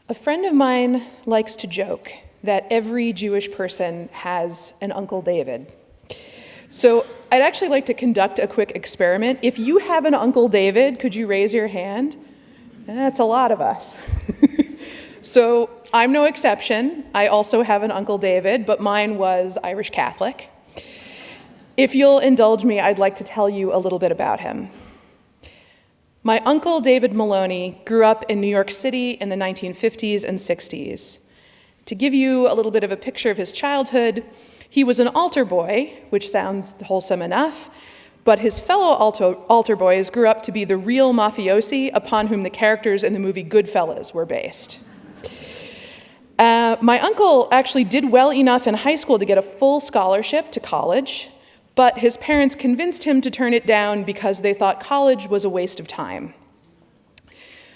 A friend of mine likes to joke that every Jewish person has an Uncle David. So I'd actually like to conduct a quick experiment. If you have an Uncle David, could you raise your hand? That's a lot of us. So I'm no exception. I also have an Uncle David, but mine was Irish Catholic. If you'll indulge me, I'd like to tell you a little bit about him. My uncle, David Maloney, grew up in New York City in the 1950s and 60s. To give you a little bit of a picture of his childhood, he was an altar boy, which sounds wholesome enough, but his fellow altar boys grew up to be the real mafiosi upon whom the characters in the movie Goodfellas were based. My uncle actually did well enough in high school to get a full scholarship to college, but his parents convinced him to turn it down because they thought college was a waste of time.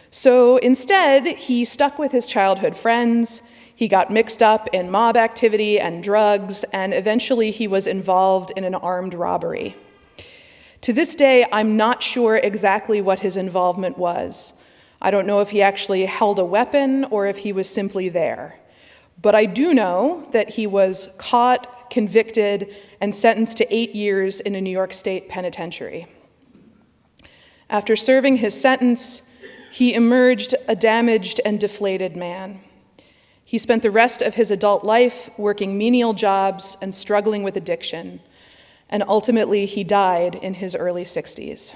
So instead, he stuck with his childhood friends, he got mixed up in mob activity and drugs, and eventually he was involved in an armed robbery. To this day, I'm not sure exactly what his involvement was. I don't know if he actually held a weapon or if he was simply there. But I do know that he was caught, convicted, and sentenced to 8 years in a New York State penitentiary. After serving his sentence, he emerged a damaged and deflated man. He spent the rest of his adult life working menial jobs and struggling with addiction, and ultimately he died in his early 60s.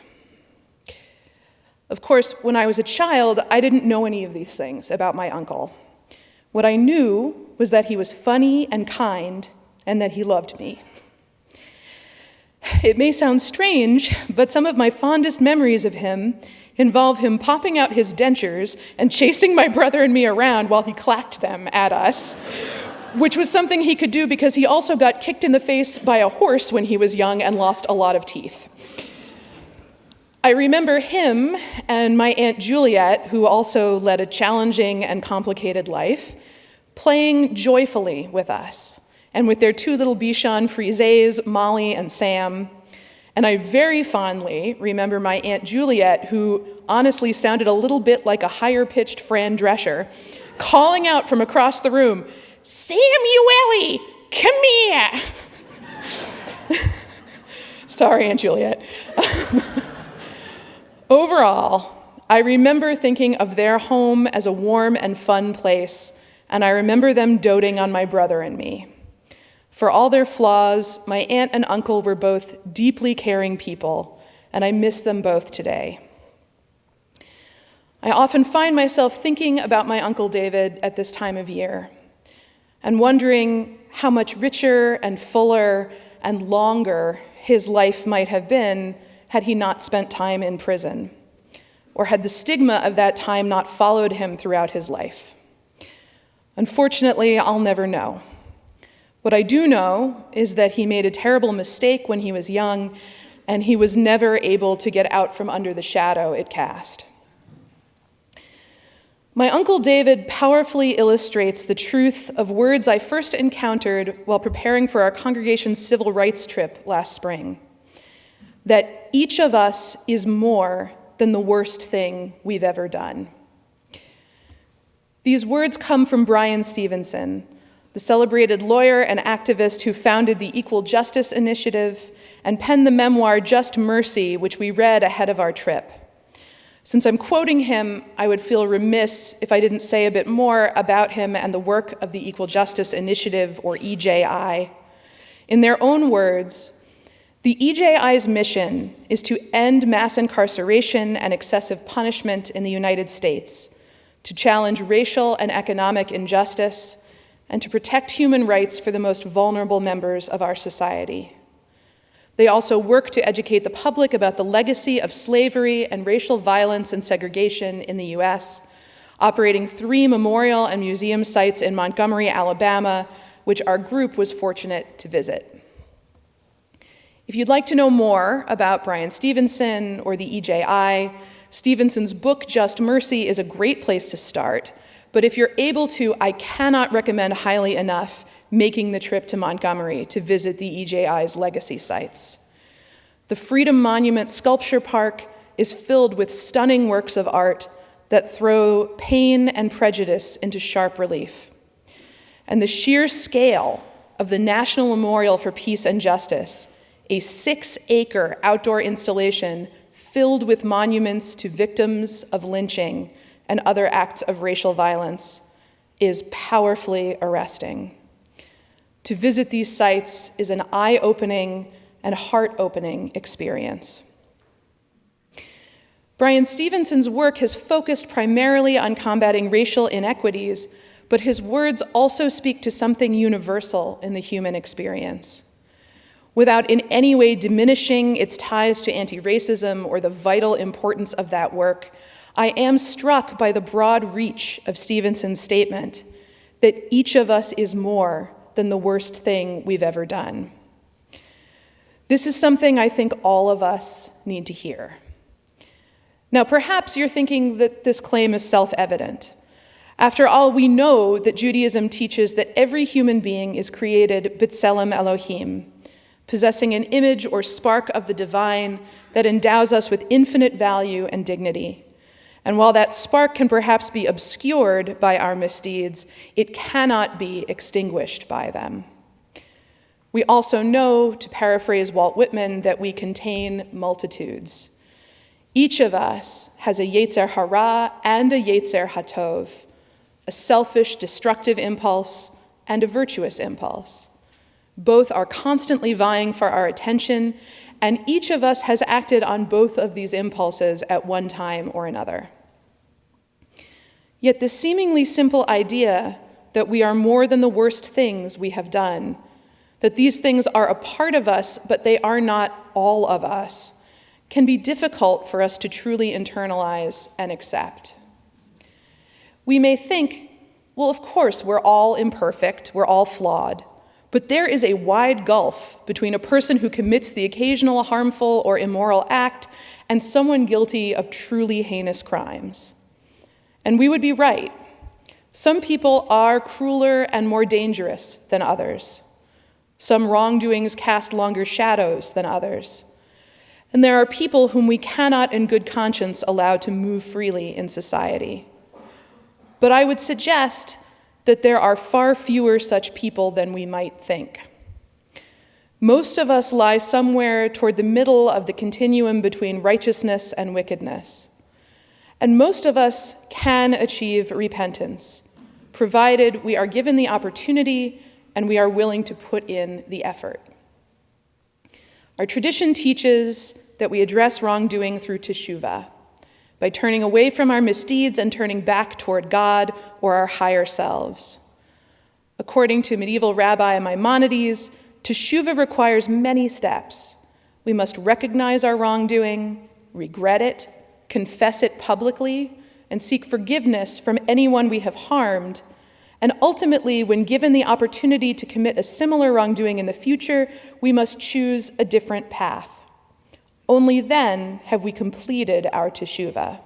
Of course, when I was a child, I didn't know any of these things about my uncle. What I knew was that he was funny and kind, and that he loved me. It may sound strange, but some of my fondest memories of him involve him popping out his dentures and chasing my brother and me around while he clacked them at us, which was something he could do because he also got kicked in the face by a horse when he was young and lost a lot of teeth. I remember him and my Aunt Juliet, who also led a challenging and complicated life, playing joyfully with us, and with their two little Bichon Frises, Molly and Sam. And I very fondly remember my Aunt Juliet, who honestly sounded a little bit like a higher-pitched Fran Drescher, calling out from across the room, "Samuele, come here!" Sorry, Aunt Juliet. Overall, I remember thinking of their home as a warm and fun place, and I remember them doting on my brother and me. For all their flaws, my aunt and uncle were both deeply caring people, and I miss them both today. I often find myself thinking about my Uncle David at this time of year, and wondering how much richer and fuller and longer his life might have been had he not spent time in prison, or had the stigma of that time not followed him throughout his life. Unfortunately, I'll never know. What I do know is that he made a terrible mistake when he was young, and he was never able to get out from under the shadow it cast. My Uncle David powerfully illustrates the truth of words I first encountered while preparing for our congregation's civil rights trip last spring, that each of us is more than the worst thing we've ever done. These words come from Bryan Stevenson, the celebrated lawyer and activist who founded the Equal Justice Initiative and penned the memoir Just Mercy, which we read ahead of our trip. Since I'm quoting him, I would feel remiss if I didn't say a bit more about him and the work of the Equal Justice Initiative, or EJI. In their own words, the EJI's mission is to end mass incarceration and excessive punishment in the United States, to challenge racial and economic injustice, and to protect human rights for the most vulnerable members of our society. They also work to educate the public about the legacy of slavery and racial violence and segregation in the US, operating 3 memorial and museum sites in Montgomery, Alabama, which our group was fortunate to visit. If you'd like to know more about Bryan Stevenson or the EJI, Stevenson's book, Just Mercy, is a great place to start. But if you're able to, I cannot recommend highly enough making the trip to Montgomery to visit the EJI's legacy sites. The Freedom Monument Sculpture Park is filled with stunning works of art that throw pain and prejudice into sharp relief. And the sheer scale of the National Memorial for Peace and Justice, a 6-acre outdoor installation filled with monuments to victims of lynching and other acts of racial violence, is powerfully arresting. To visit these sites is an eye-opening and heart-opening experience. Bryan Stevenson's work has focused primarily on combating racial inequities, but his words also speak to something universal in the human experience. Without in any way diminishing its ties to anti-racism or the vital importance of that work, I am struck by the broad reach of Stevenson's statement that each of us is more than the worst thing we've ever done. This is something I think all of us need to hear. Now, perhaps you're thinking that this claim is self-evident. After all, we know that Judaism teaches that every human being is created b'tselem Elohim, possessing an image or spark of the divine that endows us with infinite value and dignity. And while that spark can perhaps be obscured by our misdeeds, it cannot be extinguished by them. We also know, to paraphrase Walt Whitman, that we contain multitudes. Each of us has a Yetzer Hara and a Yetzer Hatov, a selfish, destructive impulse and a virtuous impulse. Both are constantly vying for our attention, and each of us has acted on both of these impulses at one time or another. Yet the seemingly simple idea that we are more than the worst things we have done, that these things are a part of us, but they are not all of us, can be difficult for us to truly internalize and accept. We may think, well, of course, we're all imperfect, we're all flawed, but there is a wide gulf between a person who commits the occasional harmful or immoral act and someone guilty of truly heinous crimes. And we would be right. Some people are crueler and more dangerous than others. Some wrongdoings cast longer shadows than others. And there are people whom we cannot in good conscience allow to move freely in society. But I would suggest that there are far fewer such people than we might think. Most of us lie somewhere toward the middle of the continuum between righteousness and wickedness. And most of us can achieve repentance, provided we are given the opportunity and we are willing to put in the effort. Our tradition teaches that we address wrongdoing through teshuvah, by turning away from our misdeeds and turning back toward God or our higher selves. According to medieval Rabbi Maimonides, teshuvah requires many steps. We must recognize our wrongdoing, regret it, confess it publicly, and seek forgiveness from anyone we have harmed. And ultimately, when given the opportunity to commit a similar wrongdoing in the future, we must choose a different path. Only then have we completed our teshuvah.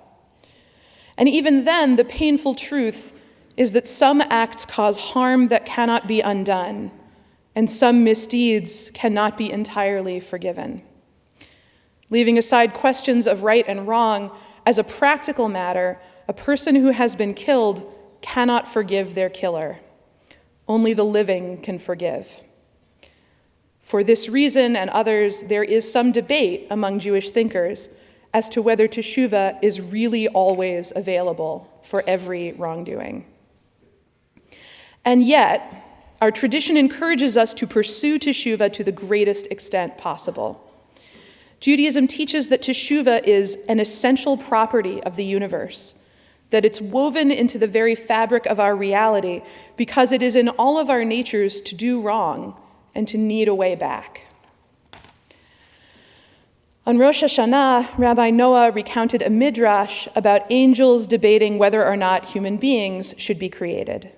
And even then, the painful truth is that some acts cause harm that cannot be undone, and some misdeeds cannot be entirely forgiven. Leaving aside questions of right and wrong, as a practical matter, a person who has been killed cannot forgive their killer. Only the living can forgive. For this reason and others, there is some debate among Jewish thinkers as to whether teshuvah is really always available for every wrongdoing. And yet, our tradition encourages us to pursue teshuvah to the greatest extent possible. Judaism teaches that teshuvah is an essential property of the universe, that it's woven into the very fabric of our reality because it is in all of our natures to do wrong and to need a way back. On Rosh Hashanah, Rabbi Noah recounted a midrash about angels debating whether or not human beings should be created.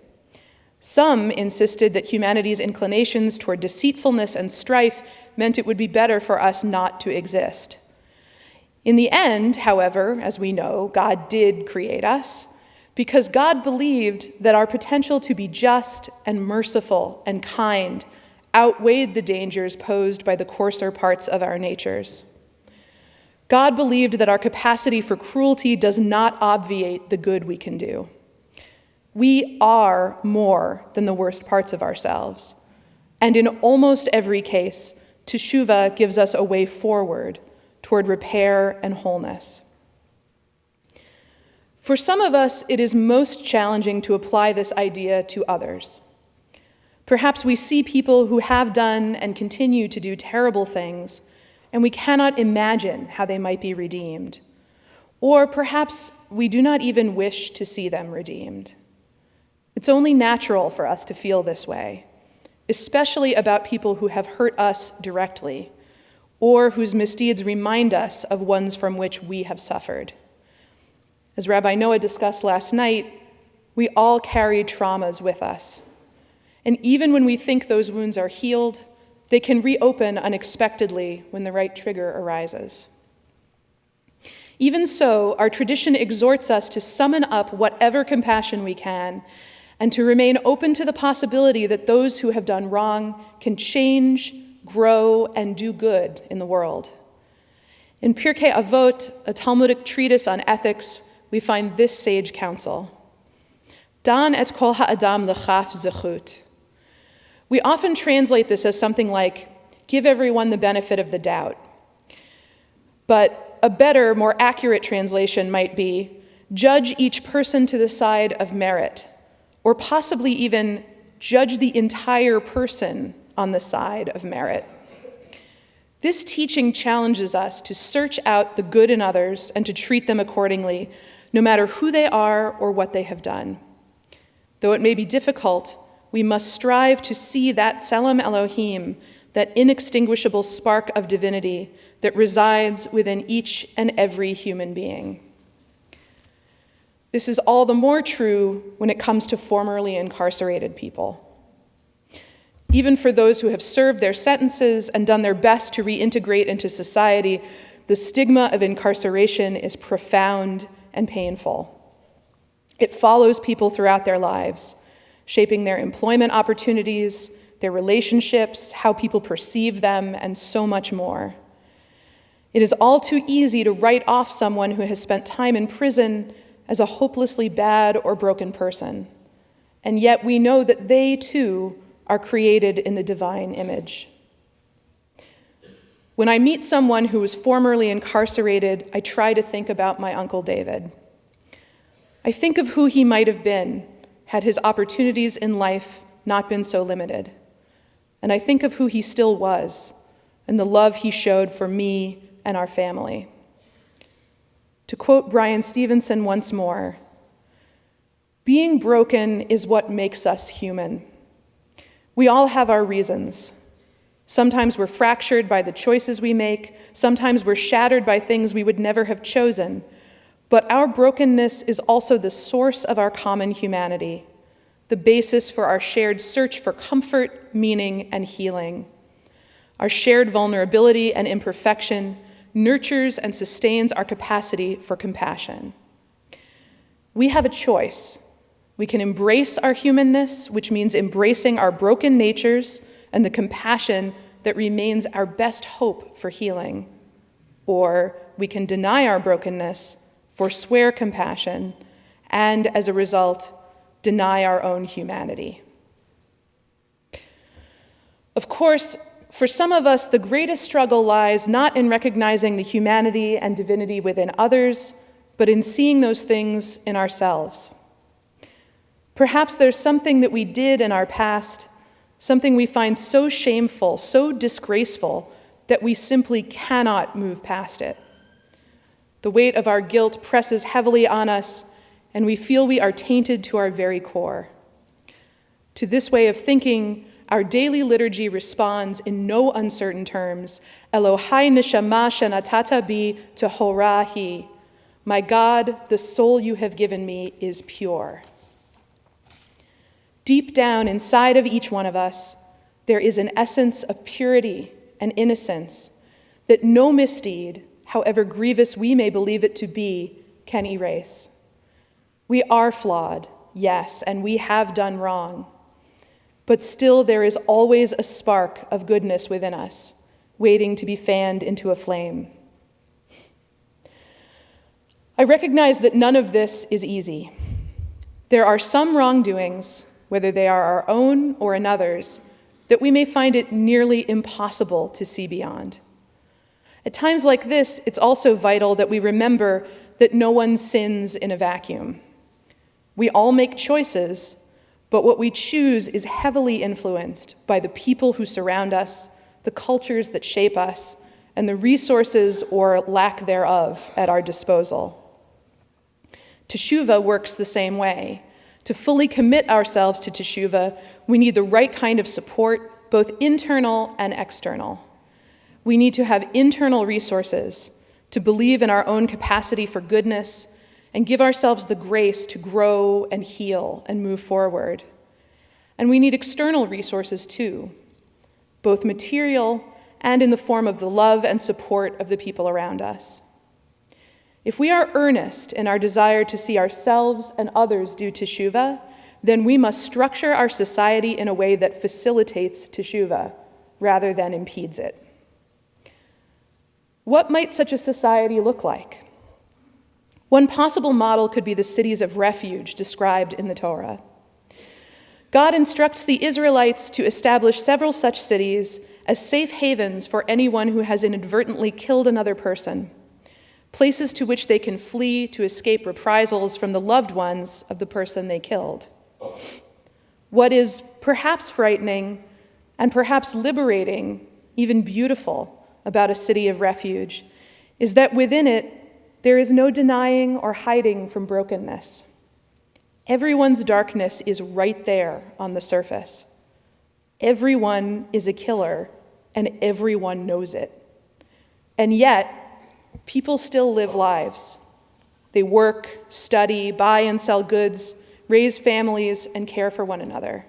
Some insisted that humanity's inclinations toward deceitfulness and strife meant it would be better for us not to exist. In the end, however, as we know, God did create us because God believed that our potential to be just and merciful and kind outweighed the dangers posed by the coarser parts of our natures. God believed that our capacity for cruelty does not obviate the good we can do. We are more than the worst parts of ourselves. And in almost every case, teshuvah gives us a way forward toward repair and wholeness. For some of us, it is most challenging to apply this idea to others. Perhaps we see people who have done and continue to do terrible things, and we cannot imagine how they might be redeemed. Or perhaps we do not even wish to see them redeemed. It's only natural for us to feel this way, especially about people who have hurt us directly, or whose misdeeds remind us of ones from which we have suffered. As Rabbi Noah discussed last night, we all carry traumas with us. And even when we think those wounds are healed, they can reopen unexpectedly when the right trigger arises. Even so, our tradition exhorts us to summon up whatever compassion we can and to remain open to the possibility that those who have done wrong can change, grow, and do good in the world. In Pirkei Avot, a Talmudic treatise on ethics, we find this sage counsel: Dan et kol ha'adam l'chaf zechut. We often translate this as something like, give everyone the benefit of the doubt. But a better, more accurate translation might be, judge each person to the side of merit, or possibly even judge the entire person on the side of merit. This teaching challenges us to search out the good in others and to treat them accordingly, no matter who they are or what they have done. Though it may be difficult, we must strive to see that Tselem Elohim, that inextinguishable spark of divinity that resides within each and every human being. This is all the more true when it comes to formerly incarcerated people. Even for those who have served their sentences and done their best to reintegrate into society, the stigma of incarceration is profound and painful. It follows people throughout their lives, shaping their employment opportunities, their relationships, how people perceive them, and so much more. It is all too easy to write off someone who has spent time in prison as a hopelessly bad or broken person. And yet we know that they, too, are created in the divine image. When I meet someone who was formerly incarcerated, I try to think about my Uncle David. I think of who he might have been had his opportunities in life not been so limited. And I think of who he still was and the love he showed for me and our family. To quote Brian Stevenson once more, being broken is what makes us human. We all have our reasons. Sometimes we're fractured by the choices we make. Sometimes we're shattered by things we would never have chosen. But our brokenness is also the source of our common humanity, the basis for our shared search for comfort, meaning, and healing. Our shared vulnerability and imperfection nurtures and sustains our capacity for compassion. We have a choice. We can embrace our humanness, which means embracing our broken natures and the compassion that remains our best hope for healing. Or we can deny our brokenness, forswear compassion, and as a result, deny our own humanity. Of course, for some of us, the greatest struggle lies not in recognizing the humanity and divinity within others, but in seeing those things in ourselves. Perhaps there's something that we did in our past, something we find so shameful, so disgraceful, that we simply cannot move past it. The weight of our guilt presses heavily on us, and we feel we are tainted to our very core. To this way of thinking, our daily liturgy responds in no uncertain terms, Elohai neshama shenatata bi tehora hi. My God, the soul you have given me is pure. Deep down inside of each one of us, there is an essence of purity and innocence that no misdeed, however grievous we may believe it to be, can erase. We are flawed, yes, and we have done wrong. But still there is always a spark of goodness within us, waiting to be fanned into a flame. I recognize that none of this is easy. There are some wrongdoings, whether they are our own or another's, that we may find it nearly impossible to see beyond. At times like this, it's also vital that we remember that no one sins in a vacuum. We all make choices, but what we choose is heavily influenced by the people who surround us, the cultures that shape us, and the resources or lack thereof at our disposal. Teshuvah works the same way. To fully commit ourselves to teshuvah, we need the right kind of support, both internal and external. We need to have internal resources to believe in our own capacity for goodness and give ourselves the grace to grow and heal and move forward. And we need external resources too, both material and in the form of the love and support of the people around us. If we are earnest in our desire to see ourselves and others do teshuvah, then we must structure our society in a way that facilitates teshuvah rather than impedes it. What might such a society look like? One possible model could be the cities of refuge described in the Torah. God instructs the Israelites to establish several such cities as safe havens for anyone who has inadvertently killed another person, places to which they can flee to escape reprisals from the loved ones of the person they killed. What is perhaps frightening and perhaps liberating, even beautiful, about a city of refuge is that within it, there is no denying or hiding from brokenness. Everyone's darkness is right there on the surface. Everyone is a killer, and everyone knows it. And yet, people still live lives. They work, study, buy and sell goods, raise families, and care for one another.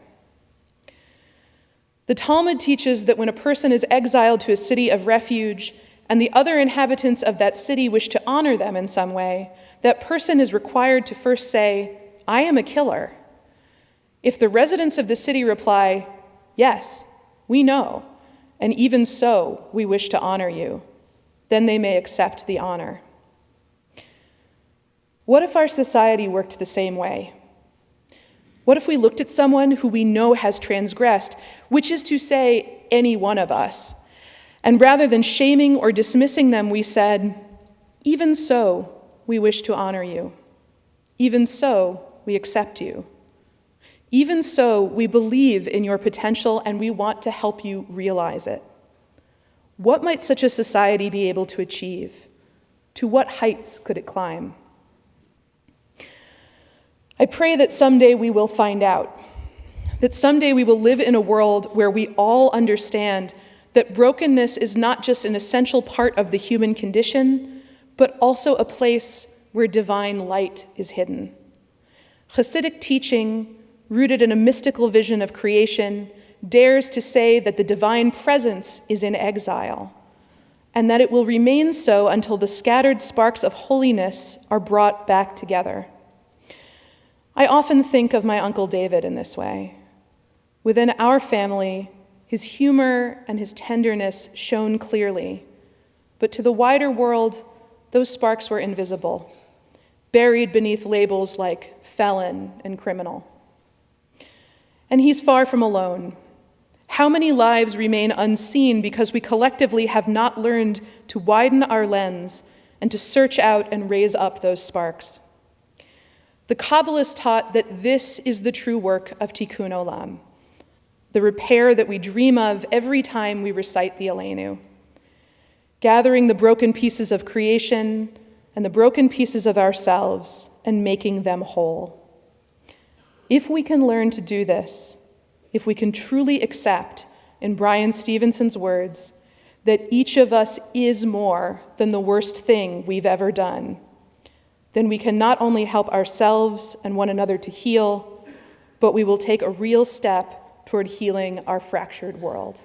The Talmud teaches that when a person is exiled to a city of refuge and the other inhabitants of that city wish to honor them in some way, that person is required to first say, "I am a killer." If the residents of the city reply, "Yes, we know, and even so, we wish to honor you," then they may accept the honor. What if our society worked the same way? What if we looked at someone who we know has transgressed, which is to say, any one of us, and rather than shaming or dismissing them, we said, "Even so, we wish to honor you. Even so, we accept you. Even so, we believe in your potential and we want to help you realize it." What might such a society be able to achieve? To what heights could it climb? I pray that someday we will find out, that someday we will live in a world where we all understand that brokenness is not just an essential part of the human condition, but also a place where divine light is hidden. Hasidic teaching, rooted in a mystical vision of creation, dares to say that the divine presence is in exile, and that it will remain so until the scattered sparks of holiness are brought back together. I often think of my Uncle David in this way. Within our family, his humor and his tenderness shone clearly, but to the wider world, those sparks were invisible, buried beneath labels like felon and criminal. And he's far from alone. How many lives remain unseen because we collectively have not learned to widen our lens and to search out and raise up those sparks? The Kabbalists taught that this is the true work of Tikkun Olam, the repair that we dream of every time we recite the Aleinu, gathering the broken pieces of creation and the broken pieces of ourselves and making them whole. If we can learn to do this, if we can truly accept, in Brian Stevenson's words, that each of us is more than the worst thing we've ever done, then we can not only help ourselves and one another to heal, but we will take a real step toward healing our fractured world.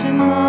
Shema